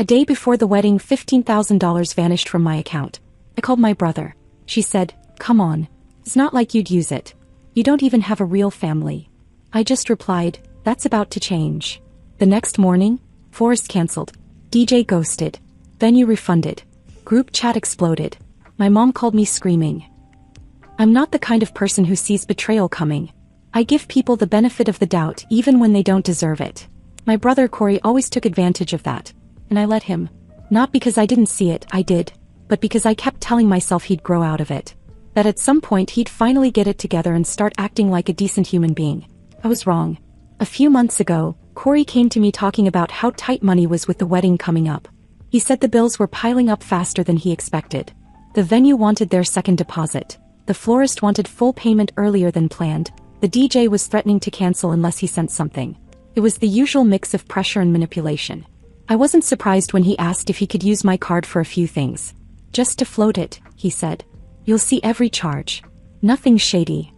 A day before the wedding, $15,000 vanished from my account. I called my brother. She said, "Come on. It's not like you'd use it. You don't even have a real family." I just replied, "That's about to change." The next morning, Florist cancelled. DJ ghosted. Venue refunded. Group chat exploded. My mom called me screaming. I'm not the kind of person who sees betrayal coming. I give people the benefit of the doubt even when they don't deserve it. My brother Qley always took advantage of that, and I let him. Not because I didn't see it, I did, but because I kept telling myself he'd grow out of it. That at some point he'd finally get it together and start acting like a decent human being. I was wrong. A few months ago, Qley came to me talking about how tight money was with the wedding coming up. He said the bills were piling up faster than he expected. The venue wanted their second deposit. The florist wanted full payment earlier than planned. The DJ was threatening to cancel unless he sent something. It was the usual mix of pressure and manipulation. I wasn't surprised when he asked if he could use my card for a few things. "Just to float it," he said. "You'll see every charge. Nothing shady."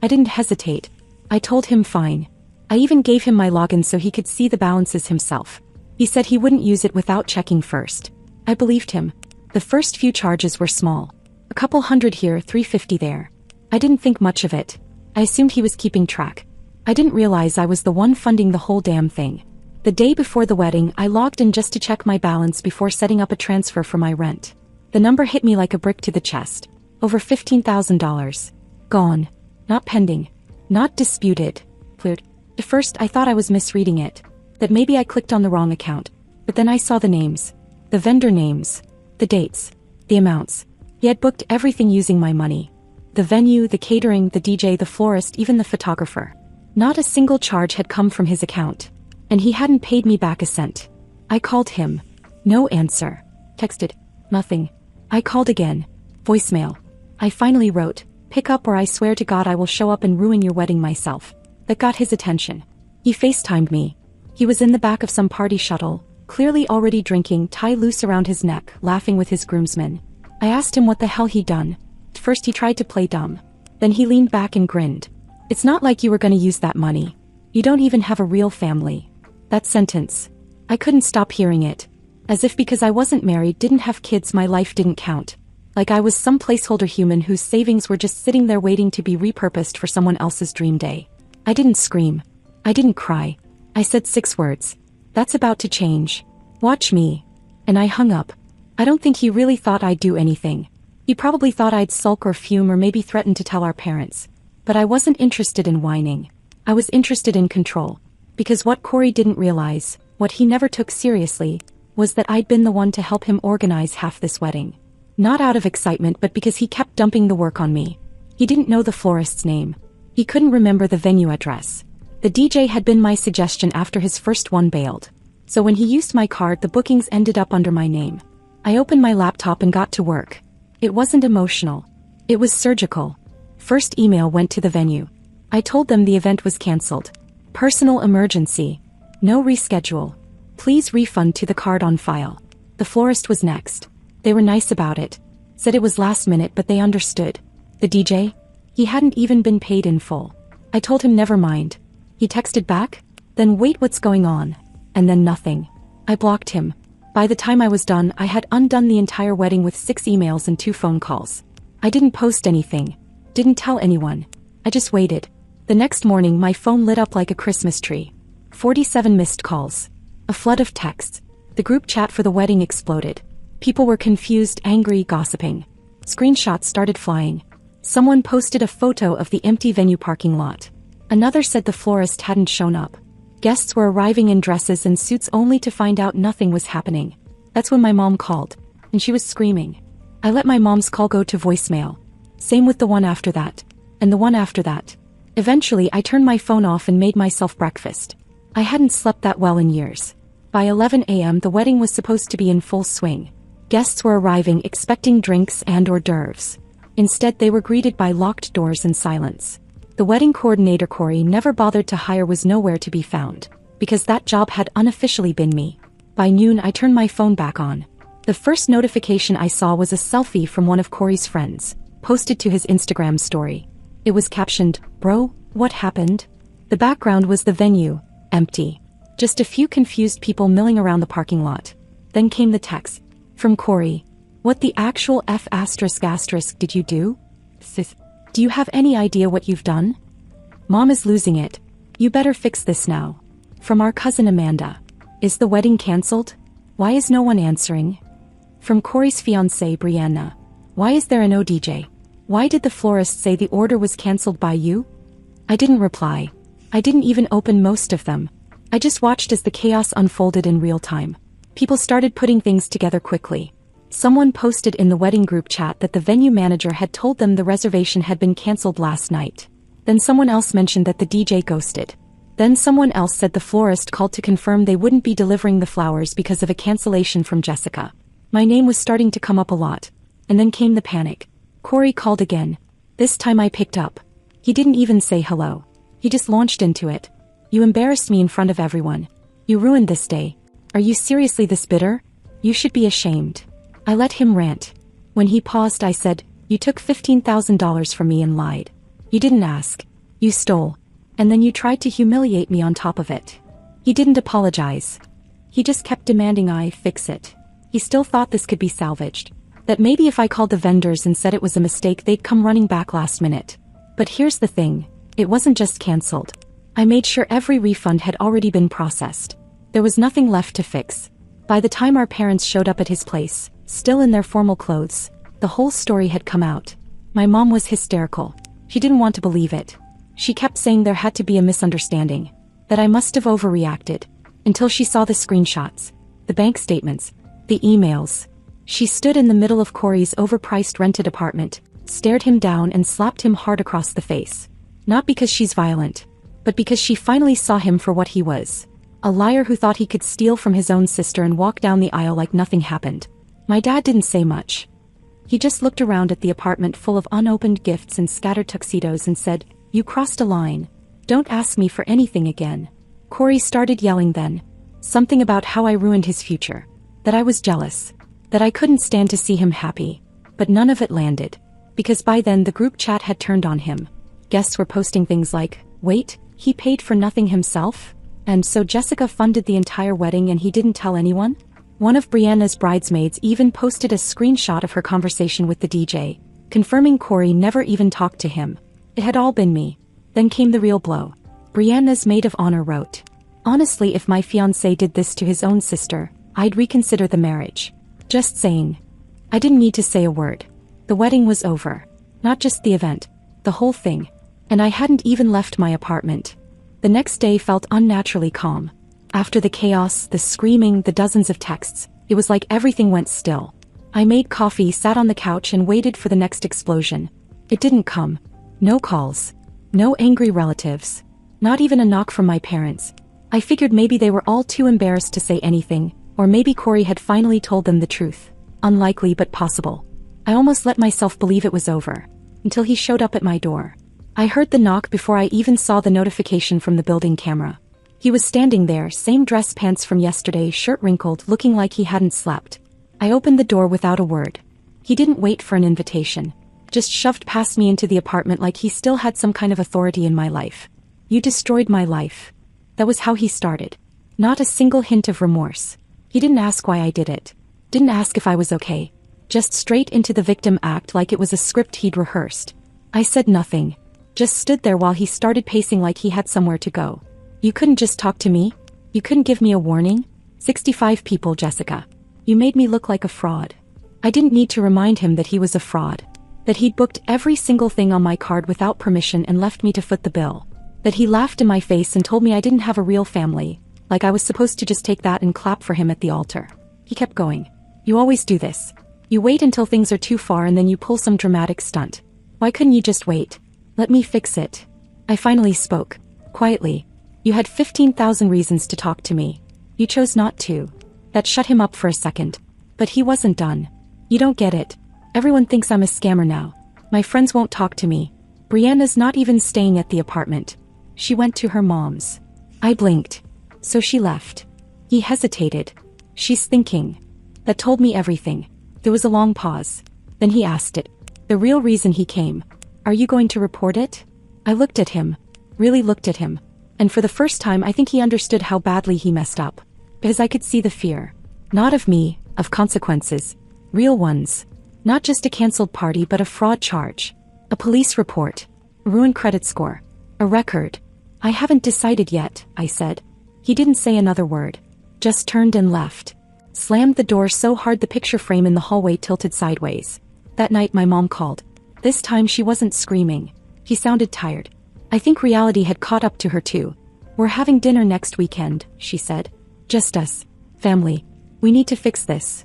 I didn't hesitate. I told him fine. I even gave him my login so he could see the balances himself. He said he wouldn't use it without checking first. I believed him. The first few charges were small. A couple hundred here, $350 there. I didn't think much of it. I assumed he was keeping track. I didn't realize I was the one funding the whole damn thing. The day before the wedding, I logged in just to check my balance before setting up a transfer for my rent. The number hit me like a brick to the chest. Over $15,000. Gone. Not pending. Not disputed. Cleared. At first I thought I was misreading it. That maybe I clicked on the wrong account. But then I saw the names. The vendor names. The dates. The amounts. He had booked everything using my money. The venue, the catering, the DJ, the florist, even the photographer. Not a single charge had come from his account. And he hadn't paid me back a cent. I called him. No answer. Texted. Nothing. I called again. Voicemail. I finally wrote, "Pick up or I swear to God I will show up and ruin your wedding myself." That got his attention. He FaceTimed me. He was in the back of some party shuttle, clearly already drinking, tie loose around his neck, laughing with his groomsmen. I asked him what the hell he'd done. At first he tried to play dumb. Then he leaned back and grinned. "It's not like you were gonna use that money. You don't even have a real family." That sentence. I couldn't stop hearing it. As if because I wasn't married, didn't have kids, my life didn't count. Like I was some placeholder human whose savings were just sitting there waiting to be repurposed for someone else's dream day. I didn't scream. I didn't cry. I said 6 words. "That's about to change. Watch me." And I hung up. I don't think he really thought I'd do anything. He probably thought I'd sulk or fume or maybe threaten to tell our parents. But I wasn't interested in whining. I was interested in control. Because what Qley didn't realize, what he never took seriously, was that I'd been the one to help him organize half this wedding. Not out of excitement, but because he kept dumping the work on me. He didn't know the florist's name. He couldn't remember the venue address. The DJ had been my suggestion after his first one bailed. So when he used my card, the bookings ended up under my name. I opened my laptop and got to work. It wasn't emotional. It was surgical. First email went to the venue. I told them the event was cancelled. Personal emergency. No reschedule. Please refund to the card on file. The florist was next. They were nice about it. Said it was last minute, but they understood. The DJ? He hadn't even been paid in full. I told him never mind. He texted back, "Then wait, what's going on?" And then nothing. I blocked him. By the time I was done, I had undone the entire wedding with 6 emails and 2 phone calls. I didn't post anything. Didn't tell anyone. I just waited. The next morning my phone lit up like a Christmas tree. 47 missed calls. A flood of texts. The group chat for the wedding exploded. People were confused, angry, gossiping. Screenshots started flying. Someone posted a photo of the empty venue parking lot. Another said the florist hadn't shown up. Guests were arriving in dresses and suits only to find out nothing was happening. That's when my mom called, and she was screaming. I let my mom's call go to voicemail. Same with the one after that, and the one after that. Eventually I turned my phone off and made myself breakfast. I hadn't slept that well in years. By 11 a.m. the wedding was supposed to be in full swing. Guests were arriving expecting drinks and hors d'oeuvres. Instead they were greeted by locked doors and silence. The wedding coordinator Qley never bothered to hire was nowhere to be found, because that job had unofficially been me. By noon I turned my phone back on. The first notification I saw was a selfie from one of Qley's friends, posted to his Instagram story. It was captioned, "Bro, what happened?" The background was the venue, empty. Just a few confused people milling around the parking lot. Then came the text. From Qley. What the actual F*** did you do? Sis. Do you have any idea what you've done? Mom is losing it. You better fix this now. From our cousin Amanda. Is the wedding cancelled? Why is no one answering? From Qley's fiancée Brianna. Why is there no DJ? Why did the florist say the order was cancelled by you? I didn't reply. I didn't even open most of them. I just watched as the chaos unfolded in real time. People started putting things together quickly. Someone posted in the wedding group chat that the venue manager had told them the reservation had been cancelled last night. Then someone else mentioned that the DJ ghosted. Then someone else said the florist called to confirm they wouldn't be delivering the flowers because of a cancellation from Jessica. My name was starting to come up a lot. And then came the panic. Qley called again. This time I picked up. He didn't even say hello. He just launched into it. You embarrassed me in front of everyone. You ruined this day. Are you seriously this bitter? You should be ashamed. I let him rant. When he paused, I said, you took $15,000 from me and lied. You didn't ask. You stole. And then you tried to humiliate me on top of it. He didn't apologize. He just kept demanding I fix it. He still thought this could be salvaged. That maybe if I called the vendors and said it was a mistake they'd come running back last minute. But here's the thing. It wasn't just cancelled. I made sure every refund had already been processed. There was nothing left to fix. By the time our parents showed up at his place, still in their formal clothes, the whole story had come out. My mom was hysterical. She didn't want to believe it. She kept saying there had to be a misunderstanding, that I must have overreacted, until she saw the screenshots, the bank statements, the emails. She stood in the middle of Qley's overpriced rented apartment, stared him down and slapped him hard across the face. Not because she's violent, but because she finally saw him for what he was. A liar who thought he could steal from his own sister and walk down the aisle like nothing happened. My dad didn't say much. He just looked around at the apartment full of unopened gifts and scattered tuxedos and said, you crossed a line. Don't ask me for anything again. Qley started yelling then. Something about how I ruined his future. That I was jealous. That I couldn't stand to see him happy. But none of it landed. Because by then the group chat had turned on him. Guests were posting things like, wait, he paid for nothing himself? And so Jessica funded the entire wedding and he didn't tell anyone? One of Brianna's bridesmaids even posted a screenshot of her conversation with the DJ, confirming Qley never even talked to him. It had all been me. Then came the real blow. Brianna's maid of honor wrote, honestly, if my fiancé did this to his own sister, I'd reconsider the marriage. Just saying. I didn't need to say a word. The wedding was over. Not just the event, the whole thing. And I hadn't even left my apartment. The next day felt unnaturally calm. After the chaos, the screaming, the dozens of texts, it was like everything went still. I made coffee, sat on the couch and waited for the next explosion. It didn't come. No calls. No angry relatives. Not even a knock from my parents. I figured maybe they were all too embarrassed to say anything, or maybe Qley had finally told them the truth. Unlikely but possible. I almost let myself believe it was over. Until he showed up at my door. I heard the knock before I even saw the notification from the building camera. He was standing there, same dress pants from yesterday, shirt wrinkled, looking like he hadn't slept. I opened the door without a word. He didn't wait for an invitation. Just shoved past me into the apartment like he still had some kind of authority in my life. You destroyed my life. That was how he started. Not a single hint of remorse. He didn't ask why I did it. Didn't ask if I was okay. Just straight into the victim act like it was a script he'd rehearsed. I said nothing. Just stood there while he started pacing like he had somewhere to go. You couldn't just talk to me? You couldn't give me a warning? 65 people, Jessica. You made me look like a fraud. I didn't need to remind him that he was a fraud. That he'd booked every single thing on my card without permission and left me to foot the bill. That he laughed in my face and told me I didn't have a real family, like I was supposed to just take that and clap for him at the altar. He kept going. You always do this. You wait until things are too far and then you pull some dramatic stunt. Why couldn't you just wait? Let me fix it. I finally spoke. Quietly. You had 15,000 reasons to talk to me. You chose not to. That shut him up for a second. But he wasn't done. You don't get it. Everyone thinks I'm a scammer now. My friends won't talk to me. Brianna's not even staying at the apartment. She went to her mom's. I blinked. So she left. He hesitated. She's thinking. That told me everything. There was a long pause. Then he asked it. The real reason he came. Are you going to report it? I looked at him. Really looked at him. And for the first time I think he understood how badly he messed up. Because I could see the fear. Not of me, of consequences. Real ones. Not just a cancelled party but a fraud charge. A police report. A ruined credit score. A record. I haven't decided yet, I said. He didn't say another word. Just turned and left. Slammed the door so hard the picture frame in the hallway tilted sideways. That night my mom called. This time she wasn't screaming. She sounded tired. I think reality had caught up to her too. We're having dinner next weekend, she said. Just us. Family. We need to fix this.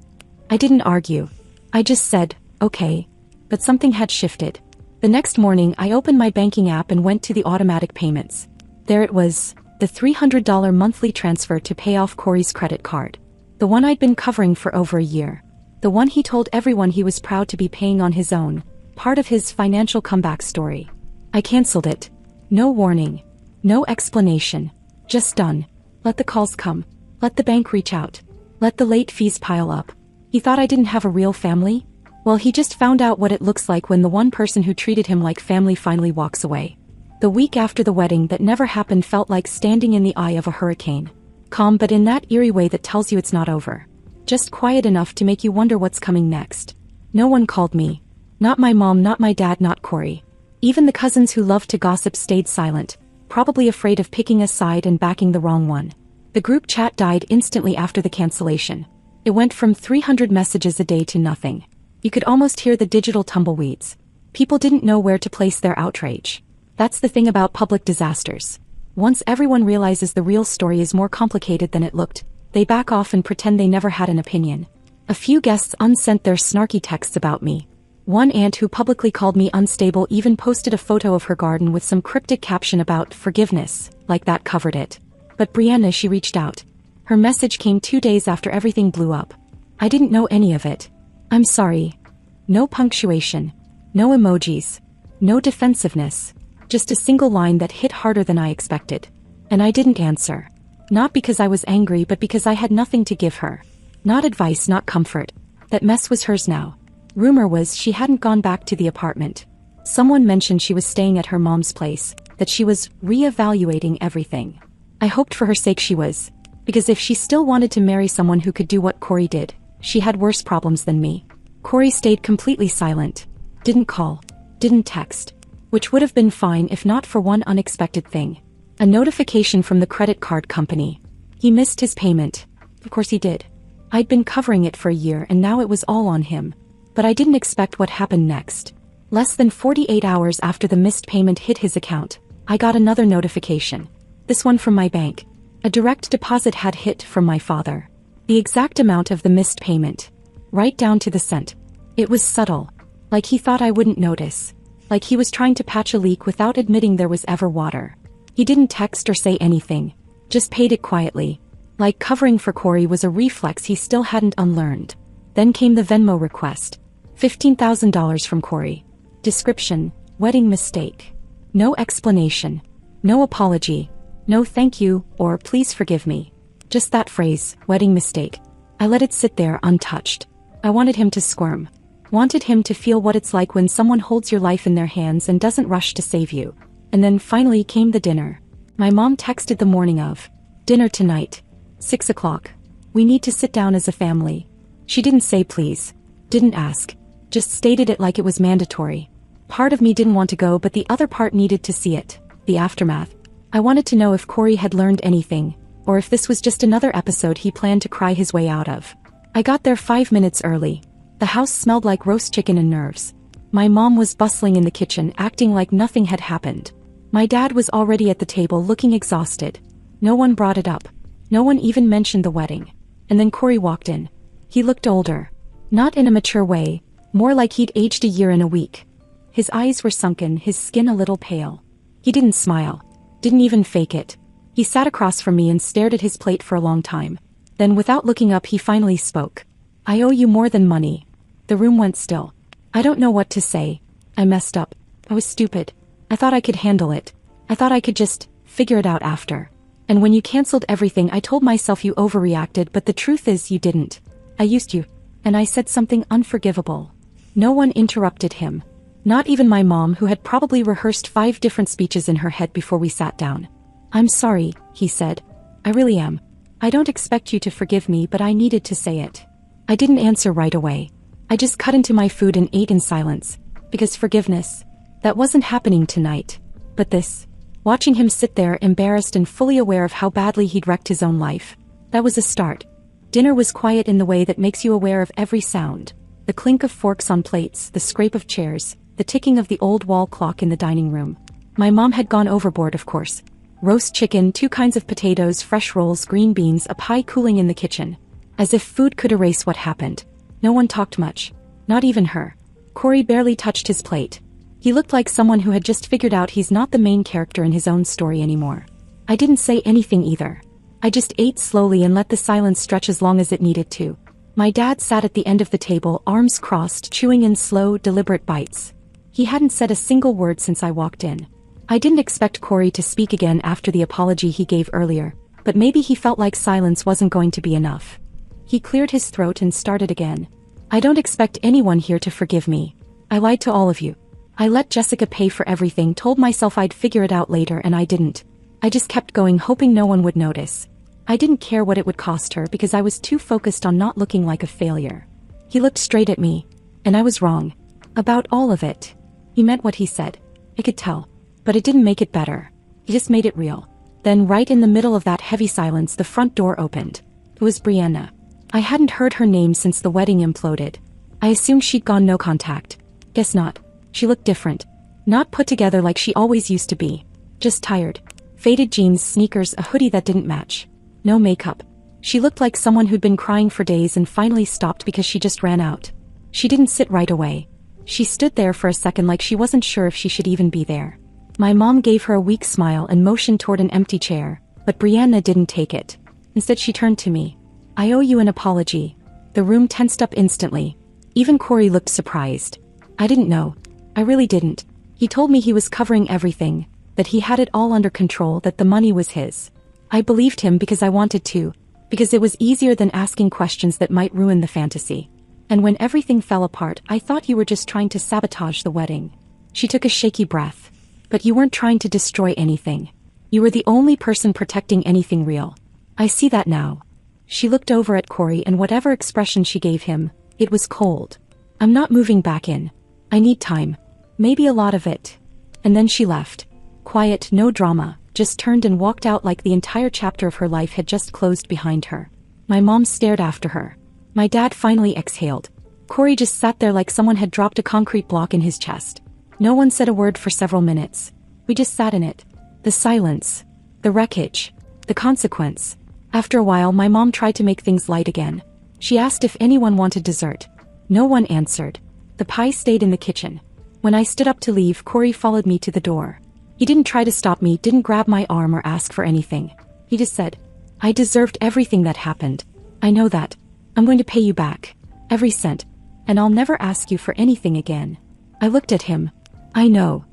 I didn't argue. I just said, okay. But something had shifted. The next morning I opened my banking app and went to the automatic payments. There it was, the $300 monthly transfer to pay off Qley's credit card. The one I'd been covering for over a year. The one he told everyone he was proud to be paying on his own, part of his financial comeback story. I canceled it. No warning. No explanation. Just done. Let the calls come. Let the bank reach out. Let the late fees pile up. He thought I didn't have a real family? Well, he just found out what it looks like when the one person who treated him like family finally walks away. The week after the wedding that never happened felt like standing in the eye of a hurricane. Calm but in that eerie way that tells you it's not over. Just quiet enough to make you wonder what's coming next. No one called me. Not my mom, not my dad, not Qley. Even the cousins who loved to gossip stayed silent, probably afraid of picking a side and backing the wrong one. The group chat died instantly after the cancellation. It went from 300 messages a day to nothing. You could almost hear the digital tumbleweeds. People didn't know where to place their outrage. That's the thing about public disasters. Once everyone realizes the real story is more complicated than it looked, they back off and pretend they never had an opinion. A few guests unsent their snarky texts about me. One aunt who publicly called me unstable even posted a photo of her garden with some cryptic caption about forgiveness, like that covered it. But Brianna, she reached out. Her message came 2 days after everything blew up. I didn't know any of it. I'm sorry. No punctuation. No emojis. No defensiveness. Just a single line that hit harder than I expected. And I didn't answer. Not because I was angry but because I had nothing to give her. Not advice, not comfort. That mess was hers now. Rumor was she hadn't gone back to the apartment. Someone mentioned she was staying at her mom's place, that she was re-evaluating everything. I hoped for her sake she was. Because if she still wanted to marry someone who could do what Qley did, she had worse problems than me. Qley stayed completely silent. Didn't call. Didn't text. Which would have been fine if not for one unexpected thing. A notification from the credit card company. He missed his payment. Of course he did. I'd been covering it for a year and now it was all on him. But I didn't expect what happened next. Less than 48 hours after the missed payment hit his account, I got another notification. This one from my bank. A direct deposit had hit from my father. The exact amount of the missed payment. Right down to the cent. It was subtle. Like he thought I wouldn't notice. Like he was trying to patch a leak without admitting there was ever water. He didn't text or say anything. Just paid it quietly. Like covering for Qley was a reflex he still hadn't unlearned. Then came the Venmo request. $15,000 from Qley. Description: wedding mistake. No explanation. No apology. No thank you, or please forgive me. Just that phrase, wedding mistake. I let it sit there untouched. I wanted him to squirm. Wanted him to feel what it's like when someone holds your life in their hands and doesn't rush to save you. And then finally came the dinner. My mom texted the morning of. Dinner tonight. 6 o'clock. We need to sit down as a family. She didn't say please. Didn't ask. Just stated it like it was mandatory. Part of me didn't want to go but the other part needed to see it. The aftermath. I wanted to know if Qley had learned anything, or if this was just another episode he planned to cry his way out of. I got there 5 minutes early. The house smelled like roast chicken and nerves. My mom was bustling in the kitchen acting like nothing had happened. My dad was already at the table looking exhausted. No one brought it up. No one even mentioned the wedding. And then Qley walked in. He looked older. Not in a mature way, more like he'd aged a year in a week. His eyes were sunken, his skin a little pale. He didn't smile. Didn't even fake it. He sat across from me and stared at his plate for a long time. Then without looking up he finally spoke. I owe you more than money. The room went still. I don't know what to say. I messed up. I was stupid. I thought I could handle it. I thought I could just figure it out after. And when you canceled everything I told myself you overreacted but the truth is you didn't. I used you. And I said something unforgivable. No one interrupted him. Not even my mom who had probably rehearsed 5 different speeches in her head before we sat down. I'm sorry, he said. I really am. I don't expect you to forgive me, but I needed to say it. I didn't answer right away. I just cut into my food and ate in silence. Because forgiveness, that wasn't happening tonight. But this, watching him sit there embarrassed and fully aware of how badly he'd wrecked his own life, that was a start. Dinner was quiet in the way that makes you aware of every sound. The clink of forks on plates, the scrape of chairs, the ticking of the old wall clock in the dining room. My mom had gone overboard, of course. Roast chicken, 2 kinds of potatoes, fresh rolls, green beans, a pie cooling in the kitchen. As if food could erase what happened. No one talked much. Not even her. Qley barely touched his plate. He looked like someone who had just figured out he's not the main character in his own story anymore. I didn't say anything either. I just ate slowly and let the silence stretch as long as it needed to. My dad sat at the end of the table, arms crossed, chewing in slow, deliberate bites. He hadn't said a single word since I walked in. I didn't expect Qley to speak again after the apology he gave earlier, but maybe he felt like silence wasn't going to be enough. He cleared his throat and started again. I don't expect anyone here to forgive me. I lied to all of you. I let Jessica pay for everything, told myself I'd figure it out later, and I didn't. I just kept going, hoping no one would notice. I didn't care what it would cost her because I was too focused on not looking like a failure. He looked straight at me, and I was wrong. About all of it. He meant what he said. I could tell. But it didn't make it better. It just made it real. Then right in the middle of that heavy silence, the front door opened. It was Brianna. I hadn't heard her name since the wedding imploded. I assumed she'd gone no contact. Guess not. She looked different. Not put together like she always used to be. Just tired. Faded jeans, sneakers, a hoodie that didn't match. No makeup. She looked like someone who'd been crying for days and finally stopped because she just ran out. She didn't sit right away. She stood there for a second like she wasn't sure if she should even be there. My mom gave her a weak smile and motioned toward an empty chair, but Brianna didn't take it. Instead, she turned to me. I owe you an apology. The room tensed up instantly. Even Qley looked surprised. I didn't know. I really didn't. He told me he was covering everything, that he had it all under control, that the money was his. I believed him because I wanted to, because it was easier than asking questions that might ruin the fantasy. And when everything fell apart, I thought you were just trying to sabotage the wedding. She took a shaky breath. But you weren't trying to destroy anything. You were the only person protecting anything real. I see that now. She looked over at Qley, and whatever expression she gave him, it was cold. I'm not moving back in. I need time. Maybe a lot of it. And then she left. Quiet, no drama, just turned and walked out like the entire chapter of her life had just closed behind her. My mom stared after her. My dad finally exhaled. Qley just sat there like someone had dropped a concrete block in his chest. No one said a word for several minutes. We just sat in it. The silence. The wreckage. The consequence. After a while, my mom tried to make things light again. She asked if anyone wanted dessert. No one answered. The pie stayed in the kitchen. When I stood up to leave, Qley followed me to the door. He didn't try to stop me, didn't grab my arm or ask for anything. He just said, I deserved everything that happened. I know that. I'm going to pay you back. Every cent. And I'll never ask you for anything again. I looked at him. I know.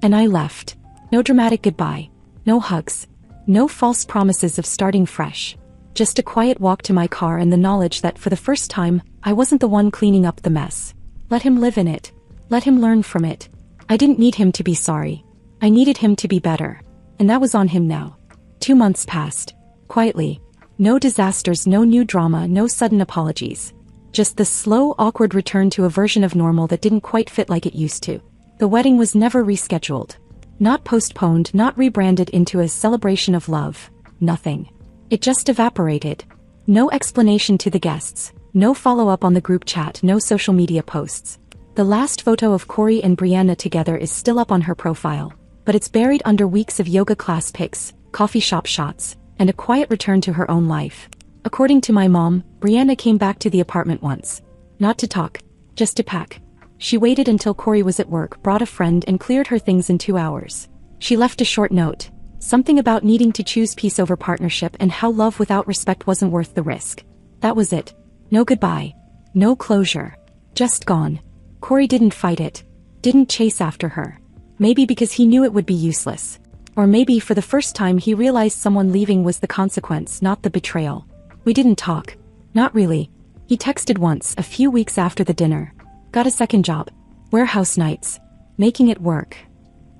And I left. No dramatic goodbye. No hugs. No false promises of starting fresh. Just a quiet walk to my car and the knowledge that for the first time, I wasn't the one cleaning up the mess. Let him live in it. Let him learn from it. I didn't need him to be sorry. I needed him to be better. And that was on him now. 2 months passed. Quietly. No disasters, no new drama, no sudden apologies. Just the slow, awkward return to a version of normal that didn't quite fit like it used to. The wedding was never rescheduled. Not postponed, not rebranded into a celebration of love. Nothing. It just evaporated. No explanation to the guests. No follow-up on the group chat, no social media posts. The last photo of Qley and Brianna together is still up on her profile, but it's buried under weeks of yoga class pics, coffee shop shots, and a quiet return to her own life. According to my mom, Brianna came back to the apartment once. Not to talk. Just to pack. She waited until Qley was at work, brought a friend, and cleared her things in 2 hours. She left a short note. Something about needing to choose peace over partnership and how love without respect wasn't worth the risk. That was it. No goodbye. No closure. Just gone. Qley didn't fight it. Didn't chase after her. Maybe because he knew it would be useless. Or maybe for the first time he realized someone leaving was the consequence, not the betrayal. We didn't talk. Not really. He texted once, a few weeks after the dinner. Got a second job. Warehouse nights. Making it work.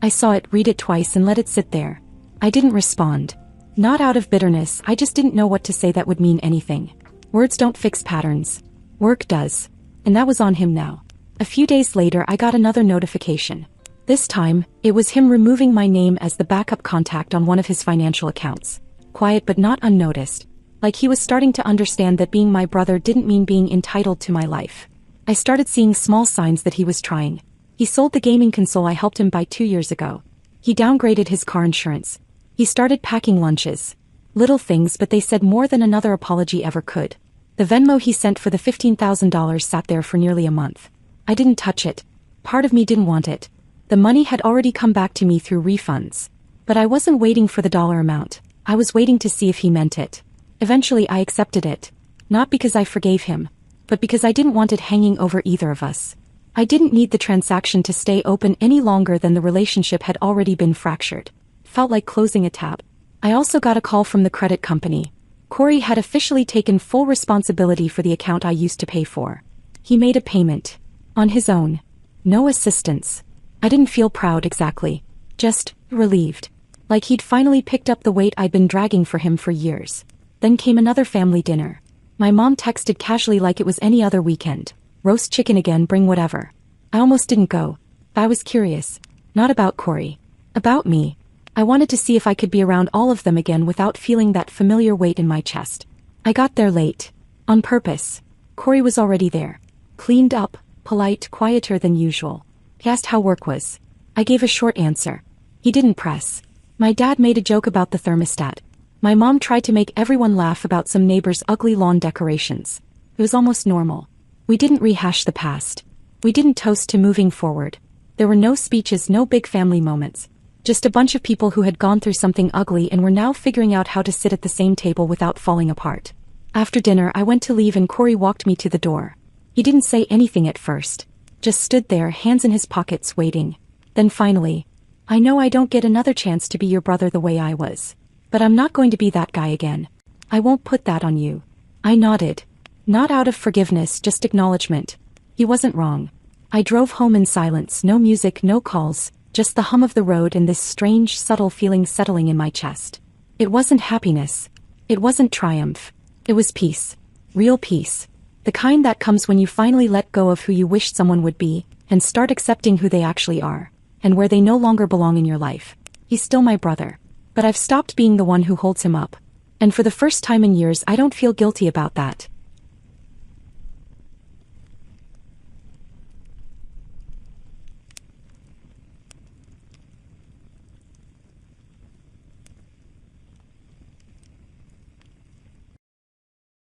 I saw it, read it twice and let it sit there. I didn't respond. Not out of bitterness, I just didn't know what to say that would mean anything. Words don't fix patterns. Work does. And that was on him now. A few days later I got another notification. This time, it was him removing my name as the backup contact on one of his financial accounts. Quiet but not unnoticed. Like he was starting to understand that being my brother didn't mean being entitled to my life. I started seeing small signs that he was trying. He sold the gaming console I helped him buy 2 years ago. He downgraded his car insurance. He started packing lunches. Little things, but they said more than another apology ever could. The Venmo he sent for the $15,000 sat there for nearly a month. I didn't touch it. Part of me didn't want it. The money had already come back to me through refunds. But I wasn't waiting for the dollar amount. I was waiting to see if he meant it. Eventually I accepted it. Not because I forgave him, but because I didn't want it hanging over either of us. I didn't need the transaction to stay open any longer than the relationship had already been fractured. Felt like closing a tab. I also got a call from the credit company. Qley had officially taken full responsibility for the account I used to pay for. He made a payment. On his own. No assistance. I didn't feel proud exactly. Just relieved. Like he'd finally picked up the weight I'd been dragging for him for years. Then came another family dinner. My mom texted casually like it was any other weekend. Roast chicken again, bring whatever. I almost didn't go. I was curious. Not about Qley. About me. I wanted to see if I could be around all of them again without feeling that familiar weight in my chest. I got there late. On purpose. Qley was already there. Cleaned up, polite, quieter than usual. He asked how work was. I gave a short answer. He didn't press. My dad made a joke about the thermostat. My mom tried to make everyone laugh about some neighbor's ugly lawn decorations. It was almost normal. We didn't rehash the past. We didn't toast to moving forward. There were no speeches, no big family moments. Just a bunch of people who had gone through something ugly and were now figuring out how to sit at the same table without falling apart. After dinner I went to leave and Qley walked me to the door. He didn't say anything at first. Just stood there, hands in his pockets, waiting. Then finally, I know I don't get another chance to be your brother the way I was. But I'm not going to be that guy again. I won't put that on you. I nodded. Not out of forgiveness, just acknowledgement. He wasn't wrong. I drove home in silence, no music, no calls, just the hum of the road and this strange, subtle feeling settling in my chest. It wasn't happiness. It wasn't triumph. It was peace. Real peace. The kind that comes when you finally let go of who you wished someone would be, and start accepting who they actually are, and where they no longer belong in your life. He's still my brother. But I've stopped being the one who holds him up. And for the first time in years I don't feel guilty about that.